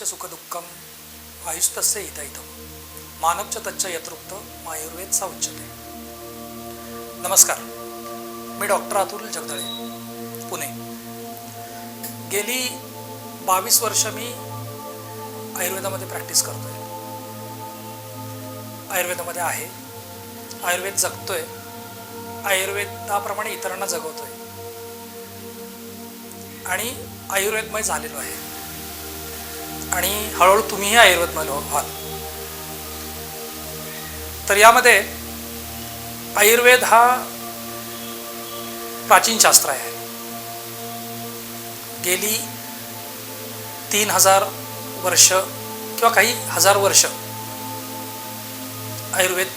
सुखदुःखम आयुस्तस्य हितैषितं मानवच तच्च यत्रुक्त आयुर्वेद सा उच्यते. नमस्कार, मी डॉक्टर अतुल जगदाळे, पुणे. गेली 22 वर्ष मी आयुर्वेदामध्ये प्रॅक्टिस करतोय. आयुर्वेदामध्ये आहे, आयुर्वेद जगतोय, आयुर्वेदाप्रमाणे इतरांना जगवतोय आणि आयुर्वेदमय झालेलो आहे. आणि हळूहळू तुम्हीही आयुर्वेदमय व्हाल. तर यामध्ये आयुर्वेद हा प्राचीन शास्त्र आहे. गेली 3000 वर्ष किंवा काही हजार वर्ष आयुर्वेद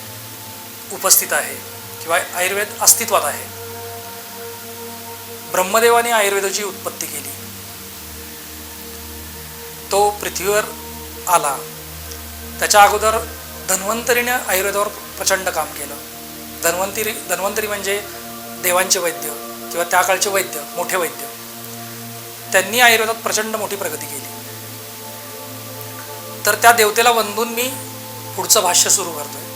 उपस्थित आहे किंवा आयुर्वेद अस्तित्वात आहे. ब्रह्मदेवाने आयुर्वेदाची उत्पत्ती केली. तो पृथ्वीवर आला. त्याच्या अगोदर धन्वंतरीने आयुर्वेदावर प्रचंड काम केलं. धन्वंतरी म्हणजे देवांचे वैद्य किंवा त्या काळचे वैद्य, मोठे वैद्य. त्यांनी आयुर्वेदात प्रचंड मोठी प्रगती केली. तर त्या देवतेला वंदून मी पुढचं भाष्य सुरू करतोय.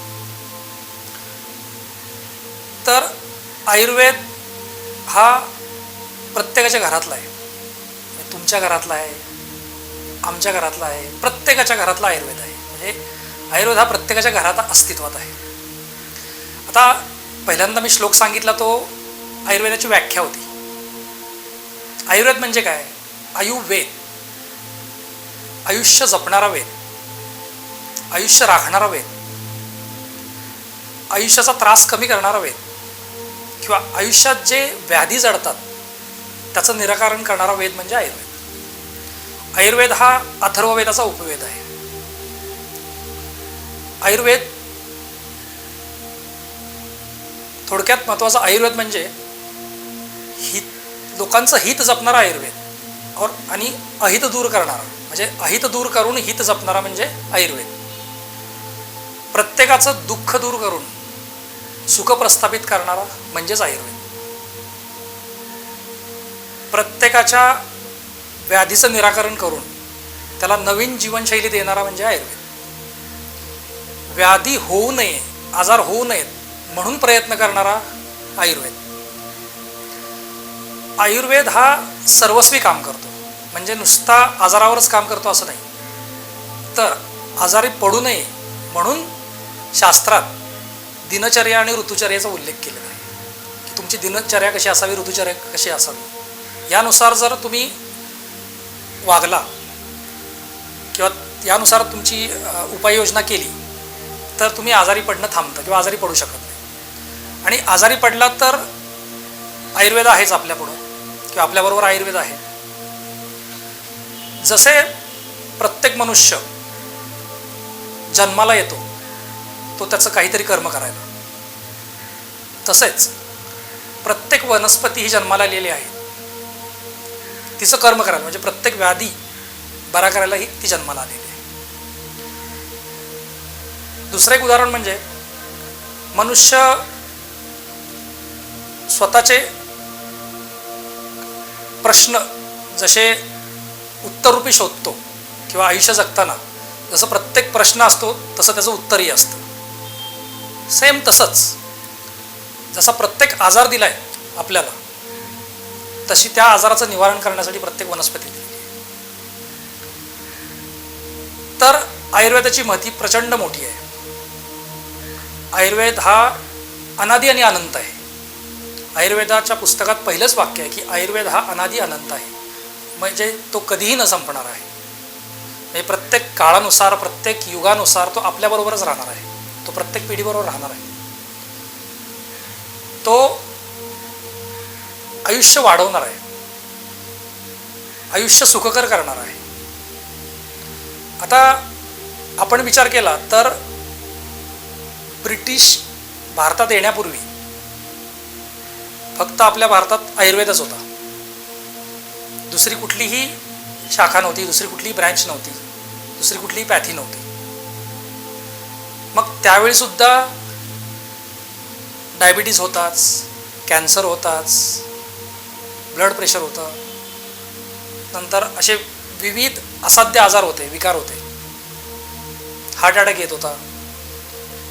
तर आयुर्वेद हा प्रत्येकाच्या घरातला आहे. तुमच्या घरातला आहे, आमच्या घरातला आहे, प्रत्येकाच्या घरातला आयुर्वेद आहे. म्हणजे आयुर्वेद हा प्रत्येकाच्या घरात अस्तित्वात आहे. आता पहिल्यांदा मी श्लोक सांगितला तो आयुर्वेदाची व्याख्या होती. आयुर्वेद म्हणजे काय? आयुर्वेद, आयुष्य जपणारा वेद, आयुष्य राखणारा वेद, आयुष्याचा त्रास कमी करणारा वेद किंवा आयुष्यात जे व्याधी जडतात त्याचं निराकरण करणारा वेद म्हणजे आयुर्वेद. आयुर्वेद हा अथर्ववेदाचा उपवेद आहे. आयुर्वेद थोडक्यात महत्त्वाचा आयुर्वेद म्हणजे लोकांचं हित जपणारा आयुर्वेद आणि अहित दूर करणारा, म्हणजे अहित दूर करून हित जपणारा म्हणजे आयुर्वेद. प्रत्येकाचं दुःख दूर करून सुख प्रस्थापित करणारा म्हणजेच आयुर्वेद. प्रत्येकाच्या व्याधीचं निराकरण करून त्याला नवीन जीवनशैली देणारा म्हणजे आयुर्वेद. व्याधी होऊ नये, आजार होऊ नयेत म्हणून प्रयत्न करणारा आयुर्वेद. आयुर्वेद हा सर्वस्वी काम करतो. म्हणजे नुसता आजारावरच काम करतो असं नाही, तर आजारी पडू नये म्हणून शास्त्रात दिनचर्या आणि ऋतुचर्याचा उल्लेख केलेला आहे की तुमची दिनचर्या कशी असावी, ऋतुचर्या कशी असावी. यानुसार जर तुम्ही वागला किंवा यानुसार तुमची उपाययोजना केली तर तुम्ही आजारी पडणं थांबतं किंवा आजारी पडू शकत नाही. आणि आजारी पडला तर आयुर्वेद आहेच आपल्यापुढं किंवा आपल्याबरोबर आयुर्वेद आहे. जसे प्रत्येक मनुष्य जन्माला येतो तो त्याचं काहीतरी कर्म करायला, तसेच प्रत्येक वनस्पती ही जन्माला आलेली आहे तिचं कर्म करायला, म्हणजे प्रत्येक व्याधी बरा करायला ही ती जन्माला आलेली आहे. दुसरं एक उदाहरण म्हणजे मनुष्य स्वतःचे प्रश्न जसे उत्तररूपी शोधतो किंवा आयुष्य जगताना जसं प्रत्येक प्रश्न असतो तसं त्याचं उत्तरही असतं. सेम तसंच जसा प्रत्येक आजार दिलाय आपल्याला तशी त्या आजाराचं निवारण करण्यासाठी प्रत्येक वनस्पती दिली. तर आयुर्वेदाची महती प्रचंड मोठी आहे. आयुर्वेद हा अनादी आणि अनंत आहे. आयुर्वेदाच्या पुस्तकात पहिलंच वाक्य आहे की आयुर्वेद हा अनादी अनंत आहे, म्हणजे तो कधीही न संपणार आहे. म्हणजे प्रत्येक काळानुसार, प्रत्येक युगानुसार तो आपल्याबरोबरच राहणार आहे. तो प्रत्येक पिढीबरोबर राहणार आहे. तो आयुष्य वाढवणार आहे, आयुष्य सुखकर करणार आहे. आता आपण विचार केला तर ब्रिटिश भारतात येण्यापूर्वी फक्त आपल्या भारतात आयुर्वेदच होता. दुसरी कुठलीही शाखा नव्हती, दुसरी कुठलीही ब्रँच नव्हती, दुसरी कुठलीही पॅथी नव्हती. मग त्यावेळी सुद्धा डायबिटीज होताच, कॅन्सर होताच, ब्लड प्रेशर होतं, नंतर असे विविध असाध्य आजार होते, विकार होते, हार्ट अटॅक येत होता.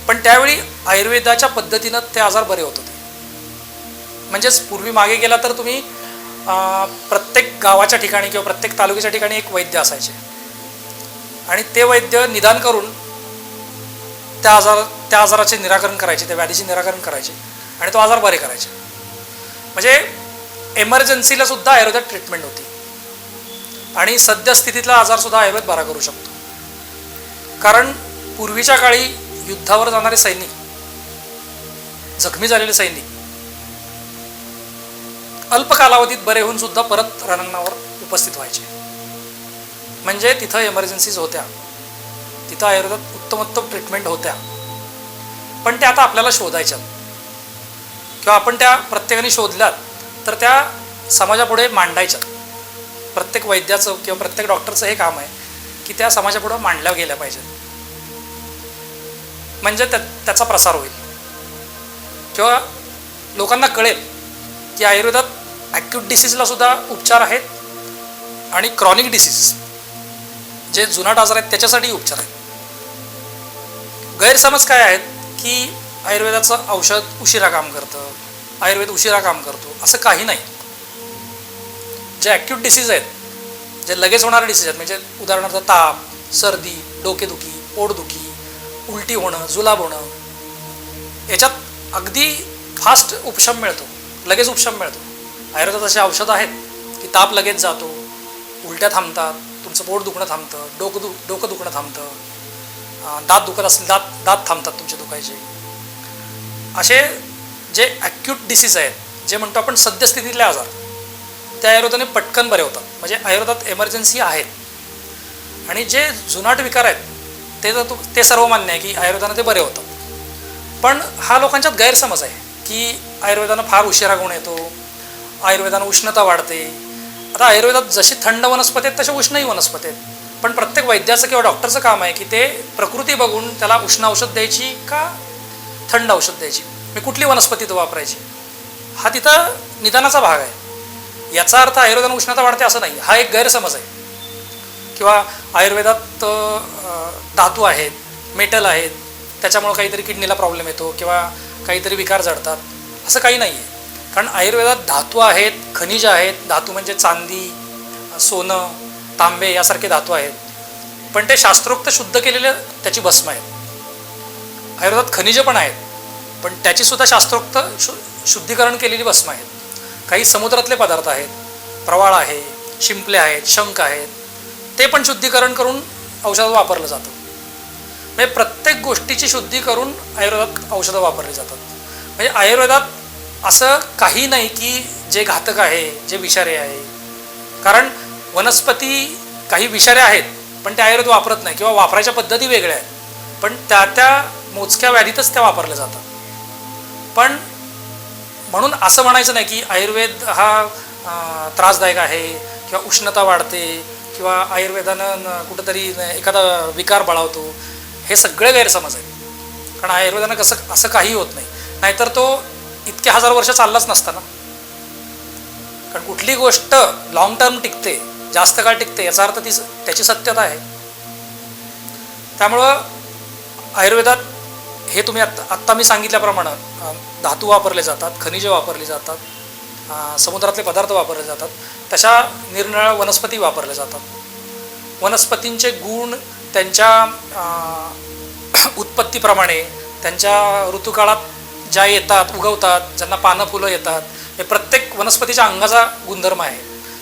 पण त्यावेळी आयुर्वेदाच्या पद्धतीनं ते आजार बरे होत होते. म्हणजेच पूर्वी मागे गेला तर तुम्ही प्रत्येक गावाच्या ठिकाणी किंवा प्रत्येक तालुक्याच्या ठिकाणी एक वैद्य असायचे आणि ते वैद्य निदान करून त्या आजाराचे निराकरण करायचे, त्या व्याधीचे निराकरण करायचे आणि तो आजार बरे करायचे. म्हणजे एमर्जन्सीला सुद्धा आयुर्वेदात ट्रीटमेंट होती आणि सद्यस्थितीतला आजारसुद्धा आयुर्वेद बरा करू शकतो. कारण पूर्वीच्या काळी युद्धावर जाणारे सैनिक, जखमी झालेले सैनिक अल्प कालावधीत बरे होऊन सुद्धा परत रणांगणावर उपस्थित व्हायचे. म्हणजे तिथं एमर्जन्सीज होत्या, तिथं आयुर्वेदात उत्तमोत्तम ट्रीटमेंट होत्या. पण त्या आता आपल्याला शोधायच्यात किंवा आपण त्या प्रत्येकाने शोधल्यात तर त्या समाजापुढे मांडायच्यात. प्रत्येक वैद्याचं किंवा प्रत्येक डॉक्टरचं हे काम आहे की त्या समाजापुढे मांडल्या गेल्या पाहिजेत. म्हणजे त्याचा प्रसार होईल किंवा लोकांना कळेल की आयुर्वेदात ॲक्यूट डिसीजला सुद्धा उपचार आहेत आणि क्रॉनिक डिसीज जे जुनाट आजार आहेत त्याच्यासाठीही उपचार आहेत. गैरसमज काय आहेत की आयुर्वेदाचं औषध उशिरा काम करतं, आयुर्वेद उशिरा काम करतो, असं काही नाही. जे ॲक्यूट डिसीज आहेत, जे लगेच होणारे डिसीज आहेत, म्हणजे उदाहरणार्थ ताप, सर्दी, डोकेदुखी, पोटदुखी, उलटी होणं, जुलाब होणं, याच्यात अगदी फास्ट उपशम मिळतो, लगेच उपशम मिळतो. आयुर्वेदात असे औषधं आहेत की ताप लगेच जातो, उलट्या थांबतात, तुमचं पोट दुखणं थांबतं, डोकं दुखणं थांबतं, दात दुखत असतील दात थांबतात तुमचे दुखायचे. असे जे ॲक्यूट डिसीज आहेत, जे म्हणतो आपण सद्यस्थितीतले आजार, त्या आयुर्वेदाने पटकन बरे होतात. म्हणजे आयुर्वेदात एमर्जन्सी आहेत. आणि जे जुनाट विकार आहेत ते सर्व मान्य आहे की आयुर्वेदाने ते बरे होतात. पण हा लोकांच्यात गैरसमज आहे की आयुर्वेदानं फार उशिरा गुण येतो, आयुर्वेदानं उष्णता वाढते. आता आयुर्वेदात जशी थंड वनस्पती आहेत तसे उष्णही वनस्पती आहेत. पण प्रत्येक वैद्याचं किंवा डॉक्टरचं काम आहे की ते प्रकृती बघून त्याला उष्ण औषध द्यायची का थंड औषध द्यायची, मी कुठली वनस्पती तो वापरायची, हा तिथं निदानाचा भाग आहे. याचा अर्थ आयुर्वेदानं उष्णता वाढते असं नाही, हा एक गैरसमज आहे. किंवा आयुर्वेदात धातू आहेत, मेटल आहेत, त्याच्यामुळं काहीतरी किडनीला प्रॉब्लेम येतो किंवा काहीतरी विकार जडतात, असं काही नाही आहे. कारण आयुर्वेदात धातू आहेत, खनिज आहेत. धातू म्हणजे चांदी, सोनं, तांबे यासारखे धातू आहेत, पण ते शास्त्रोक्त शुद्ध केलेले त्याची भस्म आहेत. आयुर्वेदात खनिजं पण आहेत, पण त्याचीसुद्धा शास्त्रोक्त शुद्धीकरण केलेली भस्म आहेत. काही समुद्रातले पदार्थ आहेत, प्रवाळ आहे, शिंपले आहेत, शंख आहेत, ते पण शुद्धीकरण करून औषधात वापरलं जातं. म्हणजे प्रत्येक गोष्टीची शुद्धी करून आयुर्वेदात औषधं वापरली जातात. म्हणजे आयुर्वेदात असं काही नाही की जे घातक आहे, जे विषारी आहे. कारण वनस्पती काही विषारी आहेत, पण ते आयुर्वेद वापरत नाही किंवा वापरायच्या पद्धती वेगळ्या आहेत, पण त्या मोजक्या व्याधीतच त्या वापरल्या जातात. पण म्हणून असं म्हणायचं नाही की आयुर्वेद हा त्रासदायक आहे किंवा उष्णता वाढते किंवा आयुर्वेदानं कुठंतरी एखादा विकार बळावतो, हे सगळे गैरसमज आहेत. कारण आयुर्वेदानं असं काही होत नाही, नाहीतर तो इतके हजार वर्ष चाललाच नसता ना. कारण कुठली गोष्ट लॉंग टर्म टिकते, जास्त काळ टिकते, याचा अर्थ त्याची सत्यता आहे. त्यामुळं आयुर्वेदात हे तुम्ही आत्ता मी सांगितल्याप्रमाणे धातू वापरले जातात, खनिजे वापरली जातात, समुद्रातले पदार्थ वापरले जातात, तशा निरनिराळ्या वनस्पती वापरल्या जातात. वनस्पतींचे गुण त्यांच्या उत्पत्तीप्रमाणे, त्यांच्या ऋतुकाळात ज्या येतात, उगवतात, ज्यांना पानं फुलं येतात, हे प्रत्येक वनस्पतीच्या अंगाचा गुणधर्म आहे.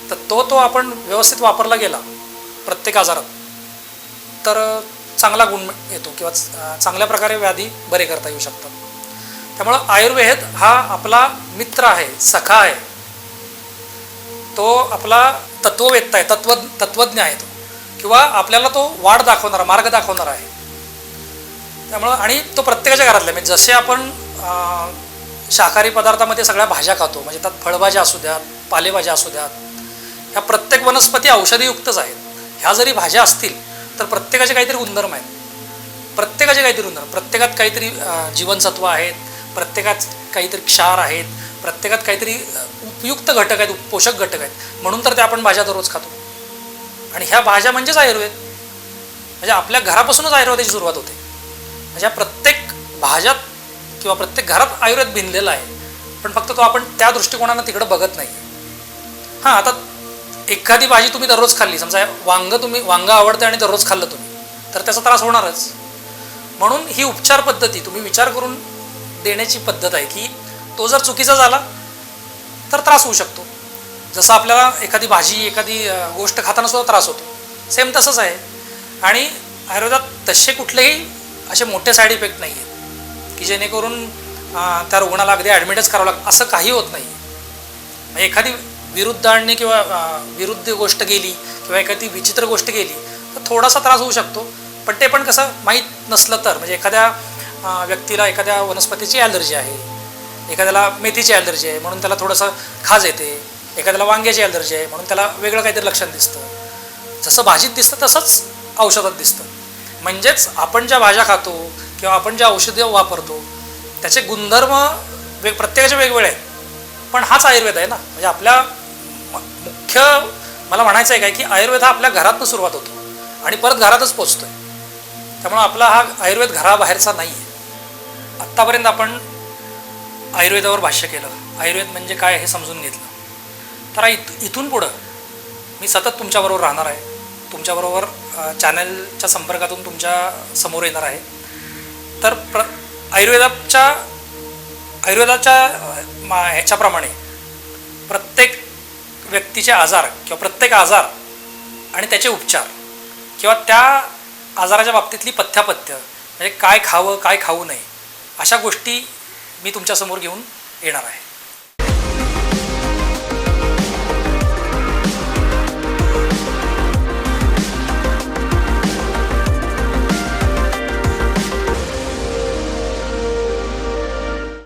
तर तो आपण व्यवस्थित वापरला गेला प्रत्येक आजारात तर चांगला गुण येतो किंवा चांगल्या प्रकारे व्याधी बरे करता येऊ शकतात. त्यामुळं आयुर्वेद हा आपला मित्र आहे, सखा आहे, तो आपला तत्ववेत्ता आहे, तत्वज्ञ आहे तो, किंवा आपल्याला तो वाट दाखवणारा, मार्ग दाखवणारा आहे. त्यामुळं आणि तो प्रत्येकाच्या घरातला, म्हणजे जसे आपण शाकाहारी पदार्थामध्ये सगळ्या भाज्या खातो, म्हणजे त्यात फळभाज्या असू द्यात, पालेभाज्या असू द्यात, ह्या प्रत्येक वनस्पती औषधीयुक्तच आहेत. ह्या जरी भाज्या असतील तर प्रत्येकाचे काहीतरी गुणधर्म आहेत, प्रत्येकात काहीतरी जीवनसत्व आहेत, प्रत्येकात काहीतरी क्षार आहेत, प्रत्येकात काहीतरी उपयुक्त घटक आहेत, पोषक घटक आहेत, म्हणून तर त्या आपण भाज्या दररोज खातो. आणि ह्या भाज्या म्हणजेच आयुर्वेद. म्हणजे आपल्या घरापासूनच आयुर्वेदाची सुरुवात होते. म्हणजे प्रत्येक भाज्यात किंवा प्रत्येक घरात आयुर्वेद भिनलेला आहे, पण फक्त तो आपण त्या दृष्टिकोनानं तिकडं बघत नाही. हां, आता एखादी भाजी तुम्ही दररोज खाल्ली, समजा वांग आवडतं आणि दररोज खाल्लं तुम्ही, तर त्याचा त्रास होणारच. म्हणून ही उपचार पद्धती तुम्ही विचार करून देण्याची पद्धत आहे की तो जर चुकीचा झाला तर त्रास होऊ शकतो. जसं आपल्याला एखादी भाजी एखादी गोष्ट खाताना सुद्धा त्रास होतो, सेम तसंच आहे. आणि आयुर्वेदात तसे कुठलेही असे मोठे साईड इफेक्ट नाही आहेत की जेणेकरून त्या रुग्णाला अगदी ॲडमिटच करावं लागतं, असं काही होत नाही. म्हणजे एखादी विरुद्धांनी किंवा विरुद्ध गोष्ट गेली किंवा एखादी विचित्र गोष्ट गेली तर थोडासा त्रास होऊ शकतो. पण ते पण कसं माहीत नसलं तर, म्हणजे एखाद्या व्यक्तीला एखाद्या वनस्पतीची ॲलर्जी आहे, एखाद्याला मेथीची ॲलर्जी आहे म्हणून त्याला थोडंसं खाज येते, एखाद्याला वांग्याची ॲलर्जी आहे म्हणून त्याला वेगळं काहीतरी लक्षण दिसतं. जसं भाजीत दिसतं तसंच औषधात दिसतं. म्हणजेच आपण ज्या भाज्या खातो किंवा आपण ज्या औषधं वापरतो त्याचे गुणधर्म प्रत्येकाचे वेगवेगळे आहेत. पण हाच आयुर्वेद आहे ना. म्हणजे आपल्या मुख्य मला म्हणायचं आहे काय की आयुर्वेद हा आपल्या घरातनं सुरुवात होतो आणि परत घरातच पोचतो आहे. त्यामुळं आपला हा आयुर्वेद घराबाहेरचा नाही आहे. आत्तापर्यंत आपण आयुर्वेदावर भाष्य केलं, आयुर्वेद म्हणजे काय हे समजून घेतलं. तर इथून पुढं मी सतत तुमच्याबरोबर राहणार आहे, तुमच्याबरोबर चॅनलच्या संपर्कातून तुमच्या समोर येणार आहे. तर आयुर्वेदाच्या ह्याच्याप्रमाणे प्रत्येक व्यक्तीचे आजार किंवा प्रत्येक आजार आणि त्याचे उपचार किंवा त्या आजाराच्या बाबतीतली पथ्यापथ्य, म्हणजे काय खावं काय खाऊ नये, अशा गोष्टी मी तुमच्यासमोर घेऊन येणार आहे.